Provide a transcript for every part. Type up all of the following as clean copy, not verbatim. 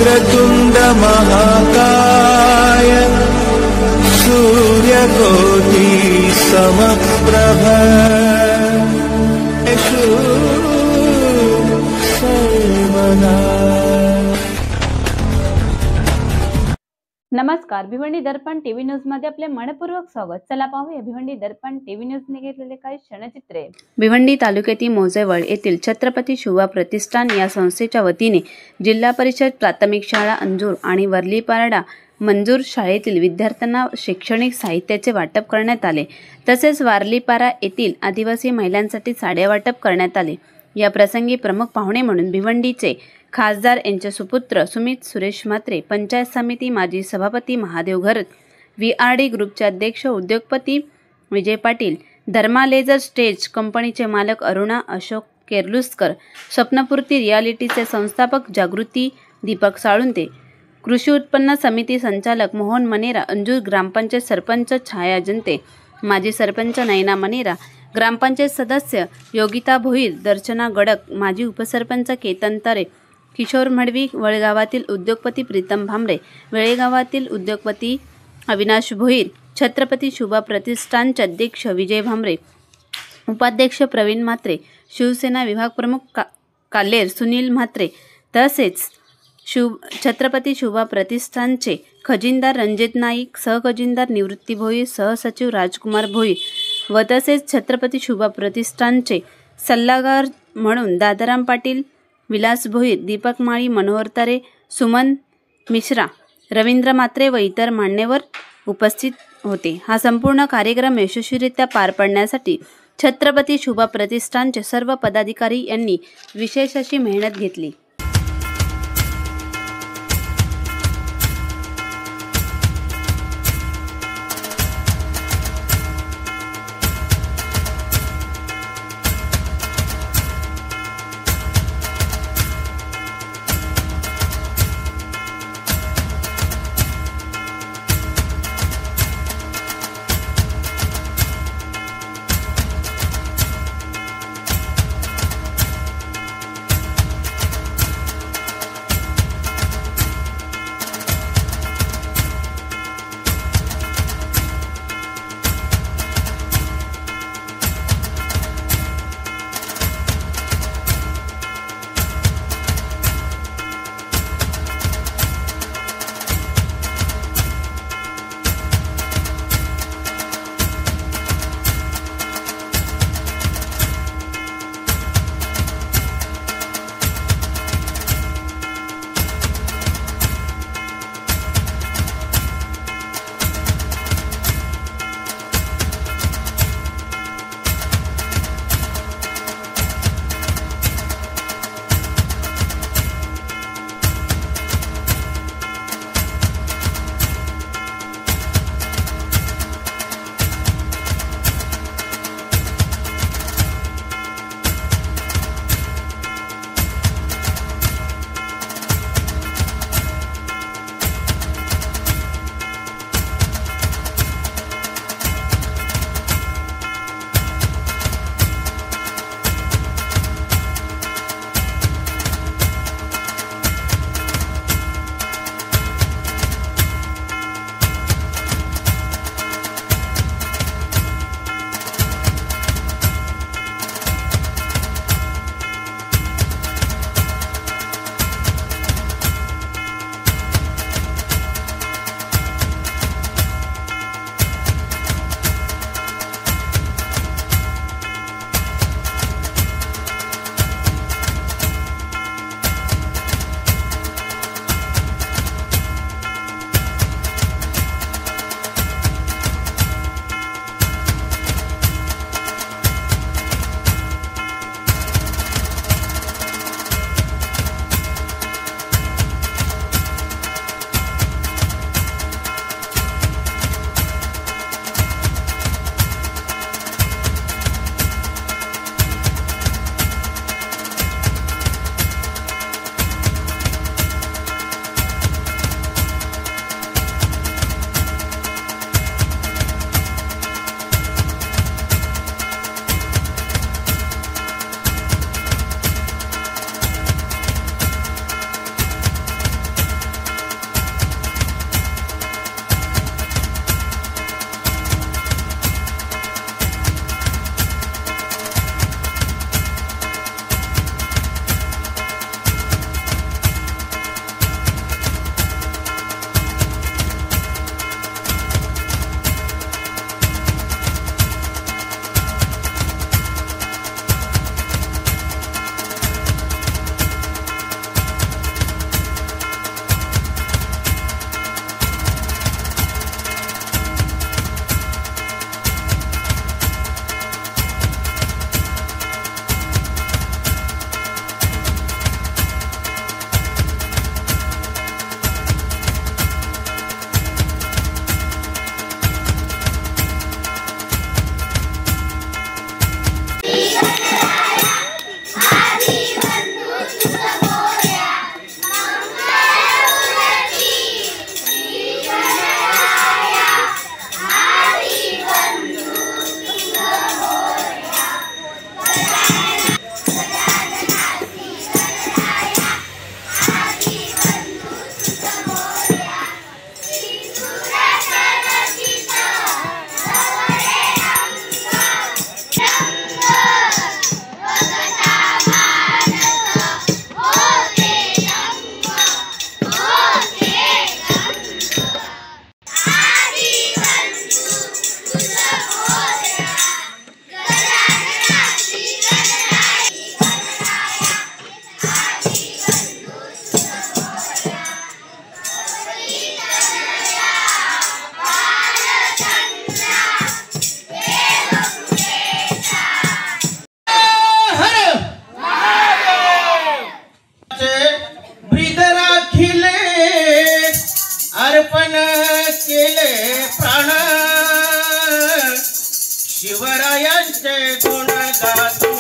वक्रतुंड महाकाय सूर्यकोटि समप्रभ सर्वदा। नमस्कार, भिवंडी दर्पण टीव्ही न्यूज मध्ये आपले मनपूर्वक स्वागत। चला पाहूया भिवंडी दर्पण टीव्ही न्यूज ने घेतलेले काही क्षणचित्रे। भिवंडी तालुक्यातील मोजेवळ येथील छत्रपती शिवबा प्रतिष्ठान या संस्थेच्या वतीने जिल्हा परिषद प्राथमिक शाळा अंजूर आणि वर्लीपारडा मंजूर शाळेतील विद्यार्थ्यांना शैक्षणिक साहित्याचे वाटप करण्यात आले। तसेच वारलीपारा येथील आदिवासी महिलांसाठी साड्या वाटप करण्यात आले। या प्रसंगी प्रमुख पाहुणे म्हणून भिवंडीचे खासदार यांचे सुपुत्र सुमित सुरेश म्हात्रे, पंचायत समिती माजी सभापती महादेव घरत, VRD ग्रुपचे अध्यक्ष उद्योगपती विजय पाटील, धर्मा लेझर स्टेज कंपनीचे मालक अरुणा अशोक केरलुस्कर, स्वप्नपूर्ती रियालिटीचे संस्थापक जागृती दीपक साळुंते, कृषी उत्पन्न समिती संचालक मोहन मनेरा, अंजूर ग्रामपंचायत सरपंच छाया जनते, माजी सरपंच नयना मनेरा, ग्रामपंचायत सदस्य योगिता भोईर, दर्शना गडक, माजी उपसरपंच केतन तरे, किशोर मडवी, वळगावातील उद्योगपती प्रीतम भामरे, वेळेगावातील उद्योगपती अविनाश भोईर, छत्रपती शिवबा प्रतिष्ठानचे अध्यक्ष विजय भामरे, उपाध्यक्ष प्रवीण म्हात्रे, शिवसेना विभाग प्रमुख कालेर सुनील म्हात्रे, तसेच छत्रपती शिवबा प्रतिष्ठानचे खजिनदार रणजित नाईक, सहखजिनदार निवृत्ती भोईर, सहसचिव राजकुमार भोईर व तसेच छत्रपती शिवबा प्रतिष्ठानचे सल्लागार म्हणून दादाराम पाटील, विलास भोईर, दीपक माळी, मनोहर तरे, सुमन मिश्रा, रवींद्र म्हात्रे व इतर मान्यवर उपस्थित होते। हा संपूर्ण कार्यक्रम यशस्वीरित्या पार पाडण्यासाठी छत्रपती शिवबा प्रतिष्ठानचे सर्व पदाधिकारी यांनी विशेष अशी मेहनत घेतली।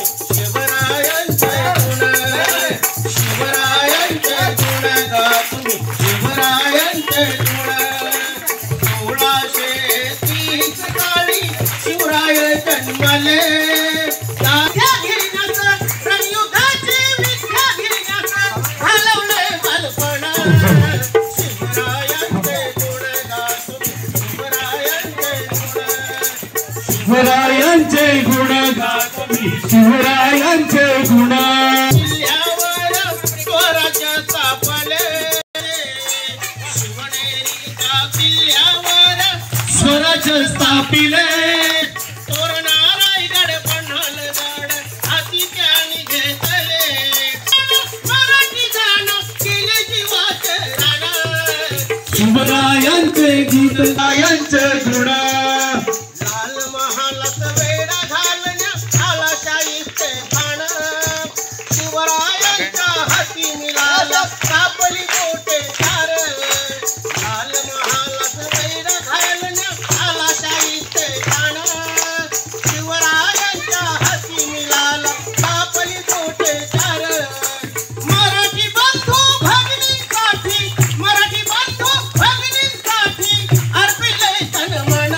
शिवरायांचे गुण शिवरायांचे गुण गा तुम्ही शिवरायांचे गुण 1630 साली शिवराय जन्मले तात्या घेण्याचं रणयुद्धाची विद्या घेण्याचं घालवलंय बालपण शिवरायांचे गुण गा तुम्ही शिवरायांचे गुण गा तुम्ही शिवरायांचे गुण किल्ल्यावर स्वराज्य स्थापले शिवनेरीच्या किल्ल्यावर स्वराज्य स्थापिले तोरणा रायगड पन्हाळगड हाती त्याने घेतले मराठी गाणं केले जीवाचे रान शिवरायांचे गीत गायांचे गुण लाल महालात वेडा घालण्या आला शाहीचे खाण शिवरायांच्या हाती मिळाला कापली कोटे तार लाल महालात वेडा घालण्या आला शाहीचे खाण शिवरायांच्या हाती मिळाला कापली कोटे तार मराठी बंधू भगिनींसाठी मराठी बंधू भगिनींसाठी अर्पिले तन मन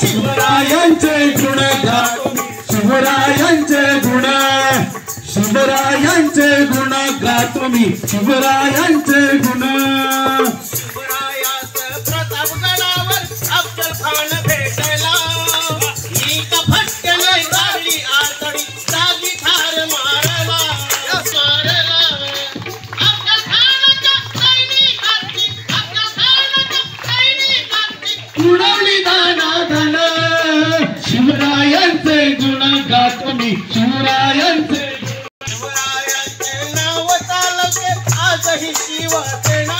शिवरायांचे गुण गा शिवरायांचे गुण शिवरायांचे गुण गा तुम्ही शिवरायांचे गुण शिवरायास प्रतापगडावर अफजल खान भेटला एका फटक्याने गाडली आतडी जागी ठार मारला अफजल खानाच्या सैनिकांची अफजल खानाच्या सैनिकांची उडवली दानादान शिवरायांचे गुण गा तुम्ही शिवरायांचे शिवरायांचे नाव चालते आजही शिवसेना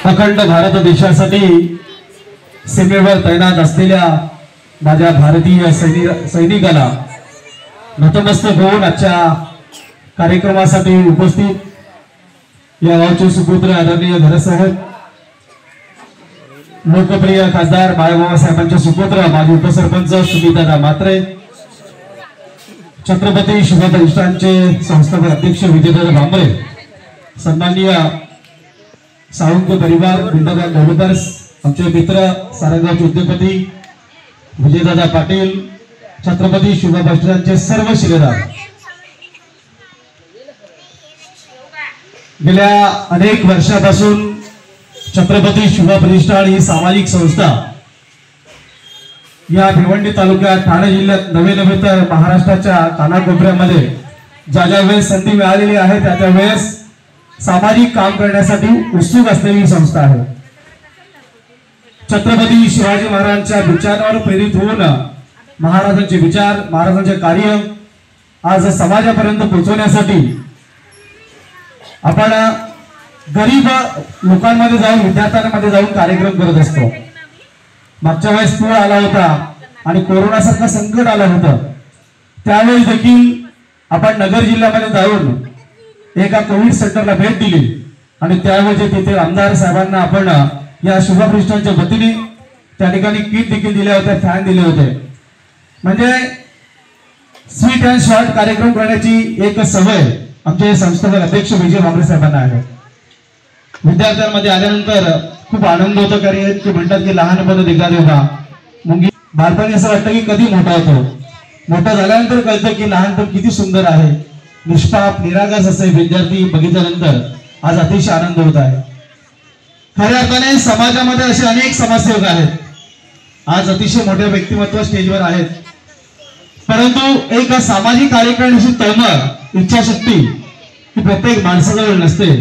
अखंड भारत देशासाठी सीमेवर तैनात असलेल्या माझ्या भारतीय सैनिकाला नतमस्तक होऊन आजच्या कार्यक्रमासाठी उपस्थित या गावचे सुपुत्र आदरणीय धरसाहेब, लोकप्रिय खासदार बाळासाहेबांचे सुपुत्र माजी उपसरपंच सुनीता मात्रे, छत्रपती शिवप्रतिष्ठानचे संस्थापक अध्यक्ष विजयदादा भांबरे, सन्माननीय सावंत परिवार बिंदादा डेव्हलपर्स, आमचे मित्र सारंगावचे उद्योगपती विजयदादा पाटील, छत्रपती शिवप्रतिष्ठानचे सर्व शिलेदार, गेल्या अनेक वर्षापासून छत्रपती शिवप्रतिष्ठान ही सामाजिक संस्था या भिवंडी तालुक्यात ठाणे जिल्ह्यात नवे तर महाराष्ट्राच्या कानाकोपऱ्यामध्ये ज्या ज्या वेळेस संधी मिळालेली आहे त्या त्या वेळेस सामाजिक काम करण्यासाठी उत्सुक असलेली संस्था आहे। छत्रपती शिवाजी महाराजांच्या विचारांवर प्रेरित होऊन महाराजांचे विचार, महाराजांचे कार्य आज समाजापर्यंत पोहोचवण्यासाठी आपण गरीब लोकांमध्ये जाऊन, विद्यार्थ्यांमध्ये जाऊन कार्यक्रम करत असतो। मागच्या वेळेस पूर आला होता आणि कोरोनासारखं संकट आलं होतं, त्यावेळेस देखील आपण नगर जिल्ह्यामध्ये जाऊन एका कोविड सेंटरला भेट दिली आणि त्यावेळी तिथे आमदार साहेबांना आपण या शिवप्रतिष्ठानच्या वतीने त्या ठिकाणी किट देखील दिल्या होत्या, फॅन दिले होते। म्हणजे स्वीट अँड शॉर्ट कार्यक्रम करण्याची एक सवय आमचे संस्थापक अध्यक्ष विजय भांबरे साहेबांना आहे। विद्यार्थ्यांमध्ये आल्यानंतर खूप आनंद होतो, कारण ते म्हणतात की लहानपणी दिगा देवा मुंगी, बालपणी असं वाटतं की कधी मोठा होतो, मोठा झाल्यानंतर कळतं की लहानपण किती सुंदर आहे, निष्पाप निरागस असे विद्यार्थी बघितल्यानंतर आज अतिशय आनंद होत आहे। खऱ्या अर्थाने समाजामध्ये असे अनेक समाजसेवक आहेत, आज अतिशय मोठे व्यक्तिमत्व स्टेजवर आहेत, परंतु एक सामाजिक कार्य करण्याची तळमळ, इच्छाशक्ती ही प्रत्येक माणसाजवळ नसते।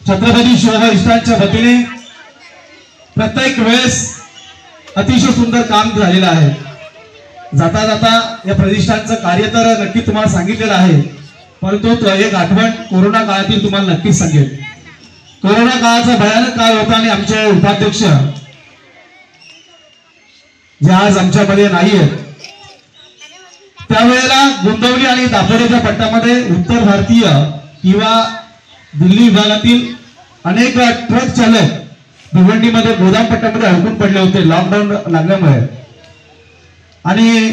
छत्रपती शिवप्रतिष्ठानच्या वतीने प्रत्येक वेळेस अतिशय सुंदर काम झालेलं आहे. जाता जाता या प्रतिष्ठानचं कार्य तर नक्की तुम्हाला सांगितलेलं आहे, परंतु एक आठवण कोरोना काळातील तुम्हाला नक्कीच सांगेल. कोरोना काळाचा भयानक काळ होता आणि आमचे उपाध्यक्ष जे आज आमच्यामध्ये नाही आहेत, त्यावेळेला गोंदवली आणि दापोलीच्या पट्ट्यामध्ये उत्तर भारतीय किंवा दिल्ली विभागातील अनेक ट्रक चालक भिवंडीमध्ये गोदाम पट्ट्यामध्ये अडकून पडले होते लॉकडाऊन लागल्यामुळे. आणि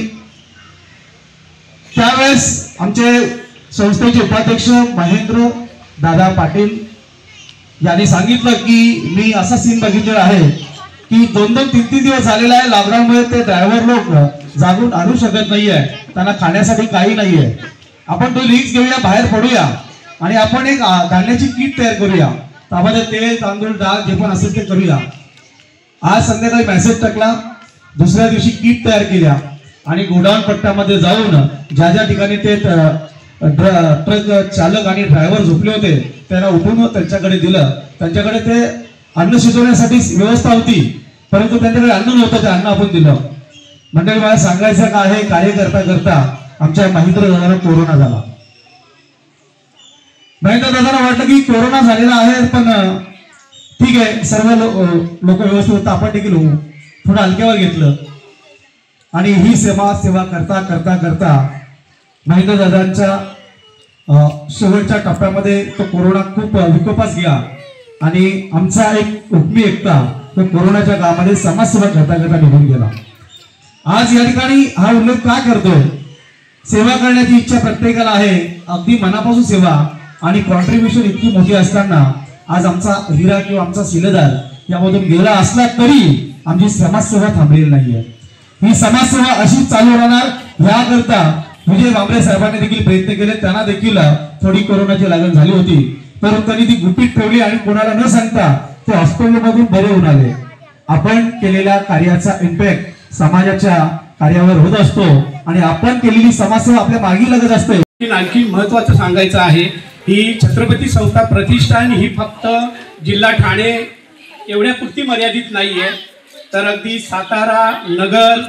त्यावेळेस आमचे संस्थेचे उपाध्यक्ष महेंद्र दादा पाटील यांनी सांगितलं की मी असा सीन बघितलेला आहे की 2-3 दिवस झालेला आहे लॉकडाऊनमुळे ते ड्रायव्हर लोक जागून आणू शकत नाहीये, त्यांना खाण्यासाठी काही नाहीये. आपण तो रिस्क घेऊया, बाहेर पडूया आणि आपण एक धान्याची किट तयार करूया. त्यामध्ये तेल, तांदूळ, डाळ जे पण असेल ते करूया. आज संध्याकाळी मेसेज टाकला, दुसऱ्या दिवशी किट तयार केल्या आणि गोडाऊन पट्ट्यामध्ये जाऊन ज्या ज्या ठिकाणी ते ट्रक चालक आणि ड्रायव्हर झोपले होते त्यांना उठून त्यांच्याकडे दिलं. त्यांच्याकडे ते अन्न शिजवण्यासाठी व्यवस्था होती, परंतु त्यांच्याकडे अन्न नव्हतं, ते अन्न आपण दिलं. मंडळी, मला सांगायचं का आहे, कार्य करता करता आमच्या महेंद्र दादांना कोरोना झाला. महेंद्र दादांना वाटलं की कोरोना झालेला आहे, पण ठीक आहे सर्व लोक व्यवस्थित होतं, आपण देखील होऊ, थोडं हलक्यावर घेतलं. आणि ही सेवा करता करता करता महेंद्र दादांच्या शेवटच्या टप्प्यामध्ये तो कोरोना खूप विकोपास गेला आणि आमचा एक उपमी एकता तो कोरोनाच्या काळामध्ये समाजसेवा करता करता निघून गेला. आज या ठिकाणी हा उल्लेख का करतोय? सेवा करण्याची इच्छा प्रत्येकाला आहे, अगदी मनापासून सेवा आणि कॉन्ट्रीब्युशन इतकी मोठी असताना आज आमचा हिरा किंवा आमचा शिलेदार यामधून गेला असला तरी आमची समाजसेवा थांबलेली नाहीये. ही समाजसेवा अशीच चालू राहणार. याकरता विजय भांबरे साहेबांनी देखील प्रयत्न केले. त्यांना देखील थोडी कोरोनाची लागण झाली होती, तर त्यांनी ती गुपित ठेवली आणि कोणाला न सांगता ते हॉस्पिटलमधून बरे होऊन आले. आपण केलेल्या कार्याचा इम्पॅक्ट समाजाच्या कार्यावर होत असतो आणि आपण केलेली समाजसेवा आपल्या मागे लागत असते. आणखी महत्वाचं सांगायचं आहे, ही छत्रपती संस्था प्रतिष्ठान ही फक्त जिल्हा ठाणे एवढ्यापुरती मर्यादित नाहीये, तर अगदी सातारा, नगर,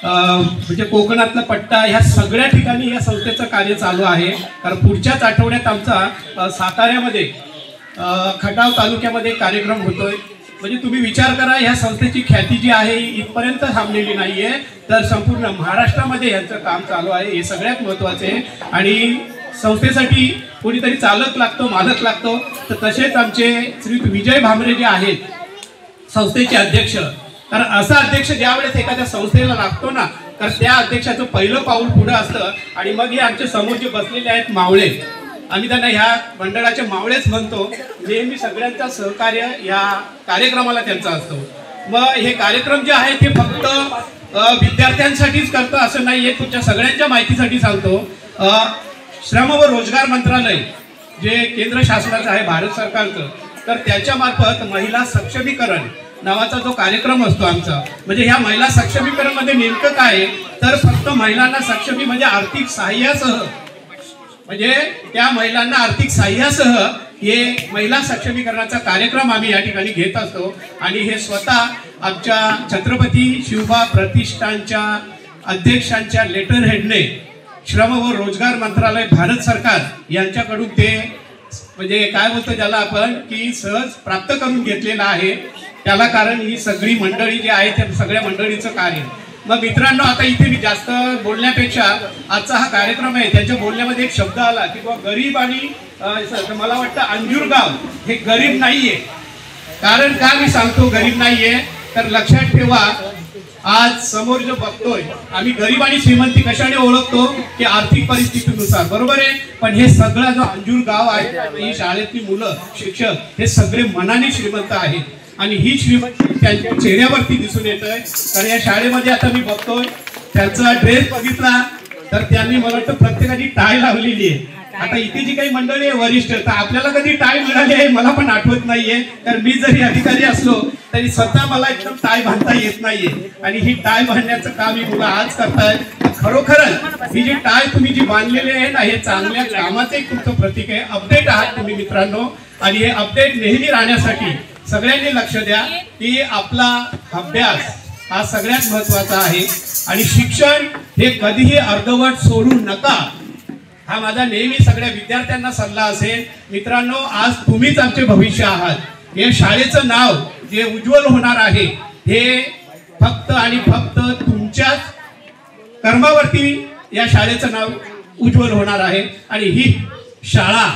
म्हणजे कोकणातला पट्टा ह्या सगळ्या ठिकाणी या संस्थेचं कार्य चालू आहे. कारण पुढच्याच आठवड्यात आमचा साताऱ्यामध्ये खटाव तालुक्यामध्ये कार्यक्रम होतोय. म्हणजे तुम्ही विचार करा, ह्या संस्थेची ख्याती जी आहे इथपर्यंत थांबलेली नाहीये, तर संपूर्ण महाराष्ट्रामध्ये यांचं काम चालू आहे. हे सगळ्यात महत्त्वाचे आहे. आणि संस्थेसाठी कोणीतरी चालक लागतो, मालक लागतो, तर तसेच आमचे श्री विजय भांबरे जे आहेत संस्थेचे अध्यक्ष, तर असा अध्यक्ष ज्यावेळेस एखाद्या संस्थेला लागतो ना, तर त्या अध्यक्षाचं पहिलं पाऊल पुढं असतं. आणि मग हे आमच्या समोर जे बसलेले आहेत मावळे, आम्ही त्यांना ह्या मंडळाचे मावळेच म्हणतो. नेहमी सगळ्यांचा सहकार्य या कार्यक्रमाला त्यांचा असतो. मग हे कार्यक्रम जे आहे ते फक्त विद्यार्थ्यांसाठीच करतो असं नाहीये, तुमच्या सगळ्यांच्या माहितीसाठी सांगतो. श्रम व रोजगार मंत्रालय जे केंद्र शासनाचं आहे, भारत सरकारचं, तर त्याच्या मार्फत महिला सक्षमीकरण नावाचा जो कार्यक्रम असतो आमचा, म्हणजे ह्या महिला सक्षमीकरण मध्ये नेमकं काय, तर फक्त महिलांना सक्षमी म्हणजे आर्थिक सहाय्यासह, म्हणजे त्या महिलांना आर्थिक सहाय्यासह हे महिला सक्षमीकरणाचा कार्यक्रम आम्ही या ठिकाणी घेत असतो. आणि हे स्वतः आमच्या छत्रपती शिवबा प्रतिष्ठानच्या अध्यक्षांच्या लेटर हेडने श्रम व रोजगार मंत्रालय भारत सरकार यांच्याकडून ते म्हणजे काय बोलतो ज्याला आपण की सहज प्राप्त करून घेतलेलं आहे. त्याला कारण ही सगळी मंडळी जी आहे त्या सगळ्या मंडळीचं कार्य. मग मित्रांनो, आता इथे मी जास्त बोलण्यापेक्षा आजचा हा कार्यक्रम आहे त्याच्या बोलण्यामध्ये एक शब्द आला की बाबा गरीब आणि मला वाटतं अंजूरगाव हे गरीब नाहीये. कारण का मी सांगतो गरीब नाहीये, तर लक्षात ठेवा, आज समोर जो बघतोय आम्ही गरीब आणि श्रीमंती कशाने ओळखतो की आर्थिक परिस्थितीनुसार, बरोबर आहे. पण हे सगळं जो अंजूर गाव आहे, ही शाळेतली मुलं, शिक्षक हे सगळे मनाने श्रीमंत आहेत. आणि ही श्रीमंती त्यांच्या चेहऱ्यावरती दिसून येतोय. तर या शाळेमध्ये आता मी बघतोय त्यांचा ड्रेस बघितला तर त्यांनी मला वाटतं प्रत्येकाने टाय लावलेली आहे. आता इथे जी काही मंडळी आहे वरिष्ठ, तर आपल्याला कधी टाय मिळाली आहे मला पण आठवत नाहीये. तर मी जरी अधिकारी असलो तरी स्वतः मला एकदम टाय बांधता येत नाहीये. आणि ही टाय बांधण्याचं काम ही मुलं आज करताय. खरोखरच ही जी टाय तुम्ही जी बांधलेली आहे ना, हे चांगल्या कामाचं एक तुमचं प्रतीक आहे. अपडेट आहात तुम्ही मित्रांनो, आणि हे अपडेट नेहमी राहण्यासाठी सगळ्यांनी लक्ष द्या की आपला अभ्यास हा सगळ्यात महत्त्वाचा आहे आणि शिक्षण हे कधीही अर्धवट सोडू नका, हा माझा नेहमी सगळ्या विद्यार्थ्यांना सल्ला असेल. मित्रांनो, आज तुम्हीच आमचे भविष्य आहात. हे शाळेचं नाव जे उज्ज्वल होणार आहे हे फक्त आणि फक्त तुमच्याच कर्मावरती या शाळेचं नाव उज्ज्वल होणार आहे. आणि ही शाळा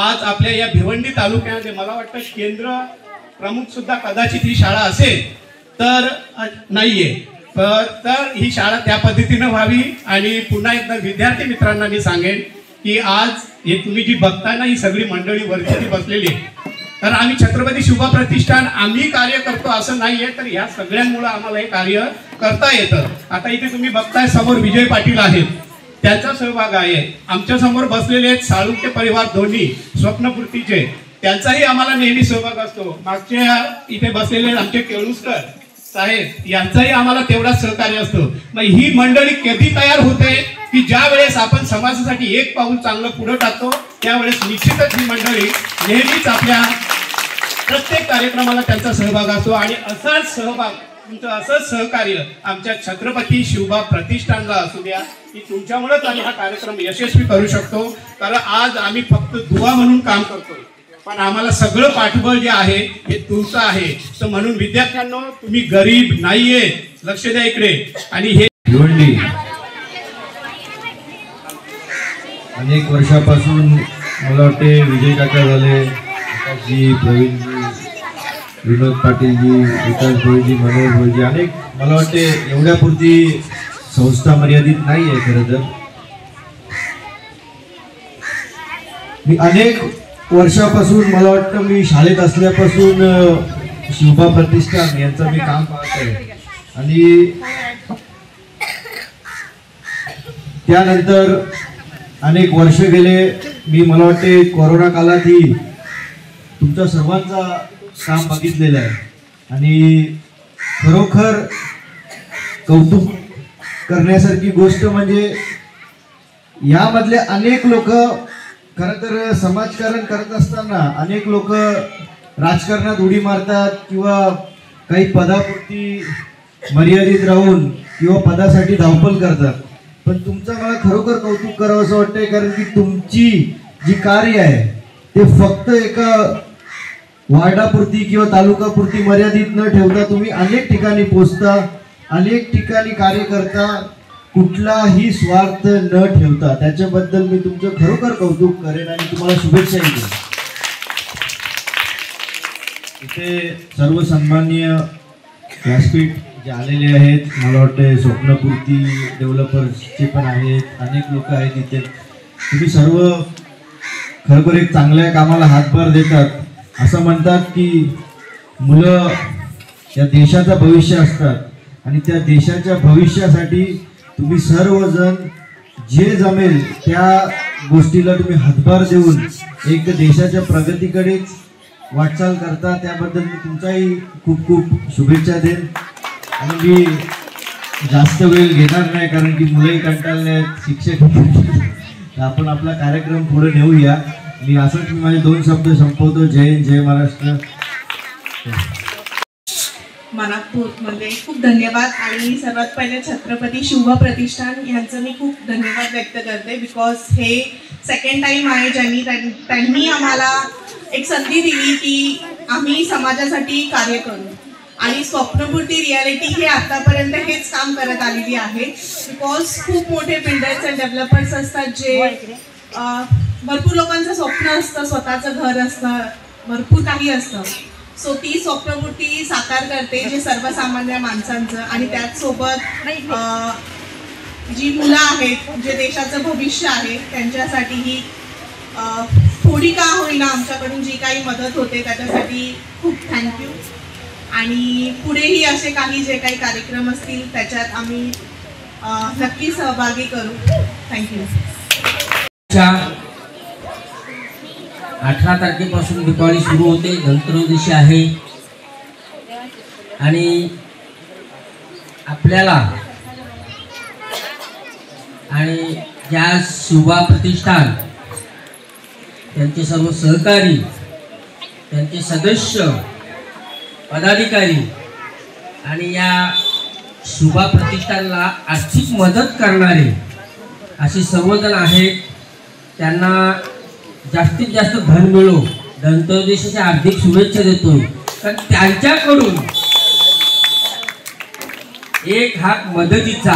आज आपल्या या भिवंडी तालुक्यामध्ये मला वाटतं केंद्र प्रमुख सुद्धा कदाचित ही शाळा असेल तर नाहीये, तर ही शाळा त्या पद्धतीनं व्हावी. आणि पुन्हा एकदा विद्यार्थी मित्रांना मी सांगेन की आज हे तुम्ही जी बघताना ही सगळी मंडळी वरती बसलेली आहे, तर आम्ही छत्रपती शिवबा प्रतिष्ठान आम्ही कार्य करतो असं नाहीये, तर या सगळ्यांमुळे आम्हाला हे कार्य करता येतं. आता इथे तुम्ही बघताय समोर विजय पाटील आहेत, त्यांचा सहभाग आहे. आमच्या समोर बसलेले आहेत साळुंके परिवार दोन्ही स्वप्नपूर्तीचे, त्यांचाही आम्हाला नेहमी सहभाग असतो. मागच्या इथे बसलेले आमचे केळुसकर साहेब यांचाही आम्हाला तेवढाच सहकार्य असतो. मग ही मंडळी कधी तयार होते की ज्या वेळेस आपण समाजासाठी एक पाऊल चांगलं पुढे टाकतो, त्यावेळेस निश्चितच ही मंडळी नेहमीच आपल्या प्रत्येक कार्यक्रमाला त्यांचा सहभाग असतो. आणि असाच सहभाग, तुमचं असंच सहकार्य आमच्या छत्रपती शिवबा प्रतिष्ठानला असू द्या की तुमच्यामुळेच आम्ही हा कार्यक्रम यशस्वी करू शकतो. कारण आज आम्ही फक्त दुवा म्हणून काम करतोय, पण आम्हाला सगळं पाठबळ जे आहे हे तुमचं आहे. तर म्हणून विद्यार्थ्यांनो, तुम्ही गरीब नाहीये, लक्ष द्या इकडे. आणि हे भिवंडी अनेक वर्षापासून मला वाटते विजय काका झाले, आकाशजी, प्रवीणजी, विनोद पाटीलजी, विकास भोईजी, मनोज भोईजी, अनेक मला वाटते एवढ्यापुरती संस्था मर्यादित नाही आहे. खरं तर मी अनेक वर्षापासून मला वाटतं मी शाळेत असल्यापासून शिवबा प्रतिष्ठान यांचं मी काम पाहत आहे. आणि त्यानंतर अनेक वर्ष गेले. मी मला वाटते कोरोना काळातही तुमच्या सर्वांचा काम बघितलेलं आहे आणि खरोखर कौतुक करण्यासारखी गोष्ट म्हणजे यामधले अनेक लोक खरं तर समाजकारण करत असताना अनेक लोक राजकारणात उडी मारतात किंवा काही पदापुरती मर्यादित राहून किंवा पदासाठी धावपळ करतात. पण तुमचं मला खरोखर कौतुक करावं असं वाटतंय, कारण की तुमची जी कार्य आहे ते फक्त एका वार्डापुरती किंवा तालुकापुरती मर्यादित न ठेवता तुम्ही अनेक ठिकाणी पोचता, अनेक ठिकाणी कार्य करता, कुठलाही स्वार्थ न ठेवता. त्याच्याबद्दल मी तुमचं खरोखर कौतुक करेन आणि तुम्हाला शुभेच्छाही देईन. इथे सर्व सन्माननीय व्यासपीठ जे आलेले आहेत, मला वाटतं स्वप्नपूर्ती डेव्हलपर्सचे पण आहेत, अनेक लोक आहेत इथे. तुम्ही सर्व खरोखर एक चांगल्या कामाला हातभार देतात. असं म्हणतात की मुलं या देशाचं भविष्य असतात आणि त्या देशाच्या भविष्यासाठी तुम्ही सर्वजण जे जमेल त्या गोष्टीला तुम्ही हातभार देऊन एक देशाच्या प्रगतीकडेच वाटचाल करता. त्याबद्दल मी तुमचाही खूप खूप शुभेच्छा देईन. आणि मी जास्त वेळ घेणार नाही कारण की मुलंही कंटाळले आहेत, शिक्षक. आपण आपला कार्यक्रम पुढे नेऊया. मी असंच माझे 2 शब्द संपवतो. जय हिंद, जय महाराष्ट्र. मनापूर्वक खूप धन्यवाद. आणि सर्वात पहिले छत्रपती शिवबा प्रतिष्ठान यांचं मी खूप धन्यवाद व्यक्त करते, बिकॉज हे सेकंड टाइम आहे त्यांनी आम्हाला एक संधी दिली की आम्ही समाजासाठी कार्य करू. आणि स्वप्नपूर्ती रियालिटी हे आतापर्यंत हेच काम करत आलेली आहे. बिकॉज खूप मोठे बिल्डर्स अँड डेव्हलपर्स असतात जे भरपूर लोकांचं स्वप्न असतं, स्वतःचं घर असतं, भरपूर काही असतं. सो ती स्वप्नपूर्ती साकार करते जे सर्वसामान्य माणसांचं. आणि त्याचसोबत जी मुलं आहेत, जे देशाचं भविष्य आहे, त्यांच्यासाठीही थोडी का होईना आमच्याकडून जी काही मदत होते त्याच्यासाठी खूप थँक्यू. आणि पुढेही असे काही जे काही कार्यक्रम असतील त्याच्यात आम्ही नक्की सहभागी करू. थँक्यू. 18 तारखेपासून दिवाळी सुरू होते, धनत्रयोदशी आहे. आणि आपल्याला आणि ज्या शिवबा प्रतिष्ठान त्यांचे सर्व सहकारी, त्यांचे सदस्य पदाधिकारी आणि या शुभा प्रतिष्ठानला आर्थिक मदत करणारे असे सर्वजण आहेत. त्यांना जास्तीत जास्त धन मिळो धनत्रयोदशीच्या हार्दिक शुभेच्छा देतोय. कारण त्यांच्याकडून एक हात मदतीचा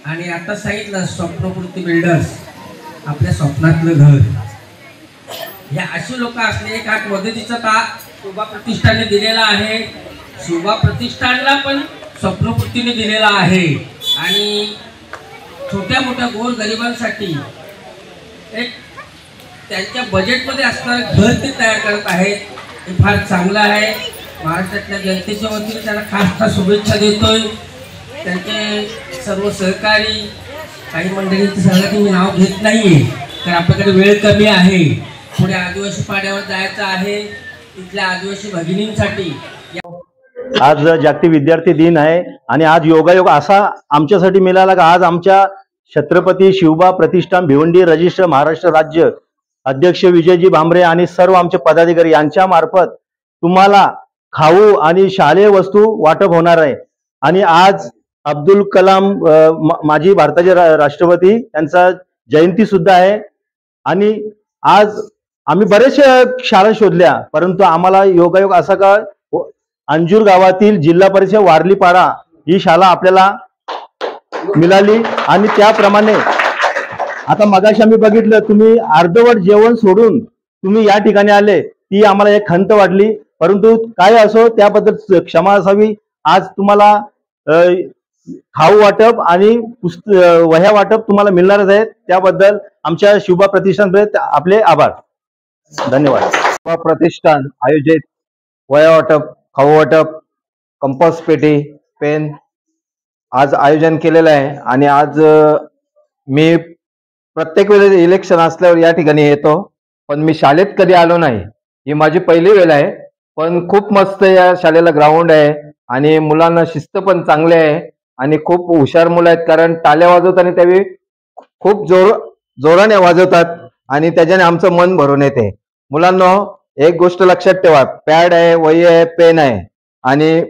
आणि आता सांगितलं स्वप्नपूर्ती बिल्डर्स आपल्या स्वप्नातलं घर, हे असे लोक असले एक हात मदतीचा का शुभा प्रतिष्ठानने दिलेला आहे. शुभा प्रतिष्ठानला पण स्वप्नपूर्तीने दिलेला आहे आणि छोट्या मोठ्या गोरगरिबांसाठी एक त्यांच्या बजेटमध्ये असणारं घर ते तयार करत आहेत. हे फार चांगलं आहे. महाराष्ट्रातल्या जनतेच्या वतीने त्यांना खास शुभेच्छा देतोय. त्यांचे सर्व सहकारी काही मंडळींचं सगळ्यांनी मी नाव घेत नाहीये कारण आपल्याकडे वेळ कमी आहे. पुढे आदिवासी पाड्यावर जायचं आहे. तिथल्या आदिवासी भगिनींसाठी आज जागतिक विद्यार्थी दिन आहे आणि आज योगायोग असा आमच्यासाठी मिळाला का आज आमच्या छत्रपती शिवबा प्रतिष्ठान भिवंडी रजिस्टर महाराष्ट्र राज्य अध्यक्ष विजयजी भांबरे आणि सर्व आमचे पदाधिकारी यांच्या मार्फत तुम्हाला खाऊ आणि शालेय वस्तू वाटप होणार आहे. आणि आज अब्दुल कलाम माजी भारताचे राष्ट्रपती यांचा जयंती सुद्धा आहे. आणि आज आम्ही बरेचशा शाळा शोधल्या परंतु आम्हाला योगायोग असा का अंजूर गावातील जिल्हा परिषद वारलीपाडा ही शाळा आपल्याला मिळाली. आणि त्याप्रमाणे आता मगाशी आम्ही बघितलं तुम्ही अर्धवट जेवण सोडून तुम्ही या ठिकाणी आले, ती आम्हाला एक खंत वाटली. परंतु काय असो त्याबद्दल क्षमा असावी. आज तुम्हाला खाऊ वाटप आणि वह्या वाटप तुम्हाला मिळणारच आहेत. त्याबद्दल आमच्या शुभा प्रतिष्ठानकडे आपले आभार. धन्यवाद. शुभा प्रतिष्ठान आयोजित वह्या वाटप, खाऊ वाटप, कंपास पेटी, पेन आज आयोजन केलेलं आहे. आणि आज मी प्रत्येक वेळेस इलेक्शन असल्यावर या ठिकाणी येतो पण मी शाळेत कधी आलो नाही. ही माझी पहिली वेळ आहे. पण खूप मस्त या शाळेला ग्राउंड आहे आणि मुलांना शिस्त पण चांगली आहे आणि खूप हुशार मुलं आहेत. कारण टाळ्या वाजवताना त्यावेळी खूप जोराने वाजवतात आणि त्याच्याने आमचं मन भरून येते. मुलांना एक गोष्ट लक्षात ठेवा, पॅड आहे, वही आहे, पेन आहे आणि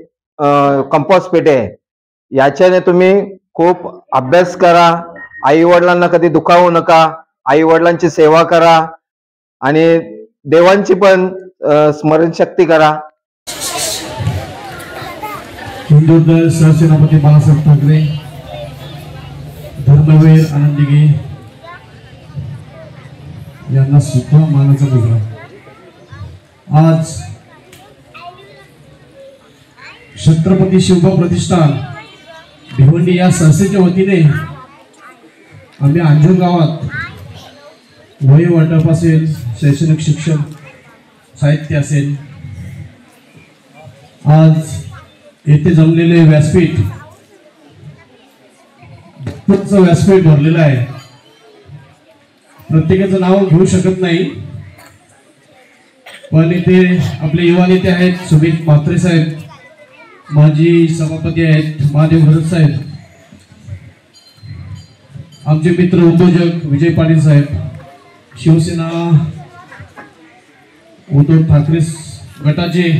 कंपास पेटी आहे. याच्याने तुम्ही खूप अभ्यास करा. आई वडिलांना कधी दुखावू नका. आई वडिलांची सेवा करा आणि देवांची पण स्मरणशक्ती करा. हिंदुदल सहसेनापती बाळासाहेब ठाकरे, धर्मवीर आनंदगी यांना सुद्धा मानाचा मुजरा. आज छत्रपती शिवबा प्रतिष्ठान भिवंडी या संस्थेच्या वतीने आम्ही अंजूर गावात वही वाटप असेल, शैक्षणिक शिक्षण साहित्य असेल, आज येथे जमलेले व्यासपीठ व्यासपीठ भरलेलं आहे. प्रत्येकाचं नाव घेऊ शकत नाही पण इथे आपले युवा नेते आहेत सुमित म्हात्रे साहेब, माजी सभापती आहेत महादेव भरत साहेब, आमचे मित्र उद्योजक विजय पाटील साहेब, शिवसेना उद्धव ठाकरे गटाचे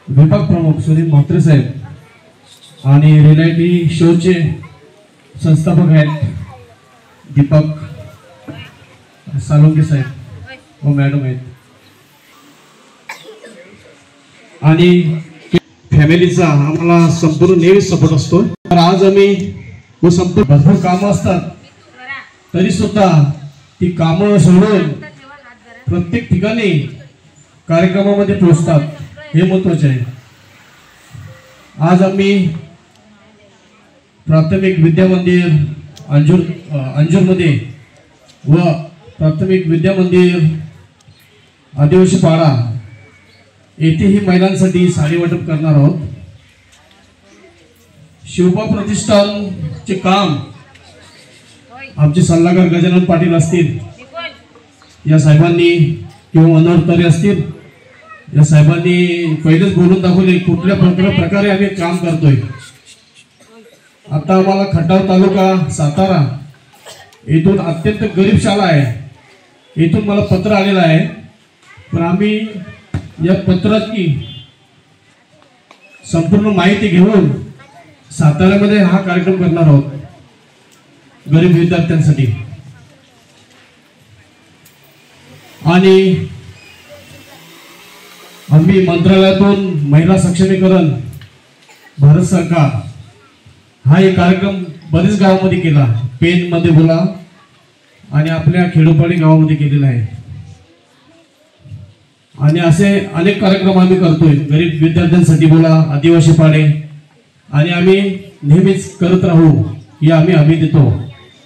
विभाग प्रमुख सुनील म्हात्रे साहेब आणि रिलायटी शोचे संस्थापक आहेत दीपक सालोंके साहेब व मॅडम आहेत. आणि फॅमिलीचा आम्हाला संपूर्ण नेहमी सपोर्ट असतो. तर आज आम्ही संपूर्ण भरपूर कामं असतात तरी सुद्धा ती कामं सोडून प्रत्येक ठिकाणी कार्यक्रमामध्ये पोहोचतात, हे महत्त्वाचे आहे. आज आम्ही प्राथमिक विद्या मंदिर अंजूरमध्ये व प्राथमिक विद्या मंदिर आदिवासी पाडा येथेही महिलांसाठी साडी वाटप करणार आहोत. शिवबा प्रतिष्ठानचे काम आमचे सल्लागार गजानन पाटील असतील, या साहेबांनी किंवा मनोहर तरे असतील, या साहेबांनी पहिलेच बोलून दाखवले कुठल्या प्रकारे आम्ही काम करतोय. आता आम्हाला खटाव तालुका सातारा येथून अत्यंत गरीब शाळा आहे, येथून मला पत्र आलेलं आहे पण आम्ही या पत्राची संपूर्ण माहिती घेऊन साताऱ्यामध्ये हा कार्यक्रम करणार आहोत गरीब विद्यार्थ्यांसाठी। आणि आम्ही मंत्रालयातून महिला सक्षमीकरण भारत सरकार हा एक कार्यक्रम बरेच गावामध्ये केला, पेनमध्ये बोला आणि आपल्या खेडोपाडी गावामध्ये केलेला आहे। आणि असे अनेक कार्यक्रम आम्ही करतोय गरीब विद्यार्थ्यांसाठी बोला, आदिवासी पाडे, आणि आम्ही नेहमीच करत राहू ही आम्ही हमी देतो।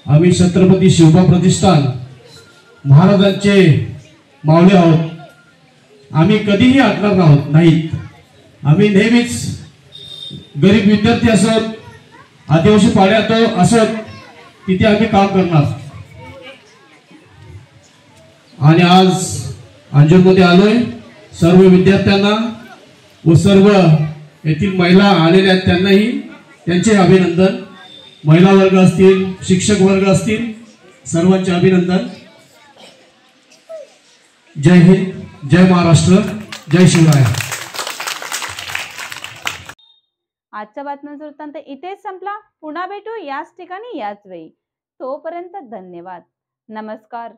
आम्ही छत्रपती शिवबा प्रतिष्ठान महाराजांचे मावळे आहोत, आम्ही कधीही हटणार नाहीत। आम्ही नेहमीच गरीब विद्यार्थी असोत, आदिवासी पाड्यात असोत, तिथे आम्ही काम करणार। आणि आज अंजूरमध्ये आलोय, सर्व विद्यार्थ्यांना व सर्व येथील महिला आलेल्या आहेत त्यांनाही त्यांचे अभिनंदन। महिला वर्ग असतील, शिक्षक वर्ग असतील, सर्वांचे अभिनंदन। जय हिंद, जय महाराष्ट्र, जय शिवराय। आजच्या बातम्यांचा वृत्तांत इथेच संपला। पुन्हा भेटू याच ठिकाणी याच वेळी। तोपर्यंत धन्यवाद, नमस्कार।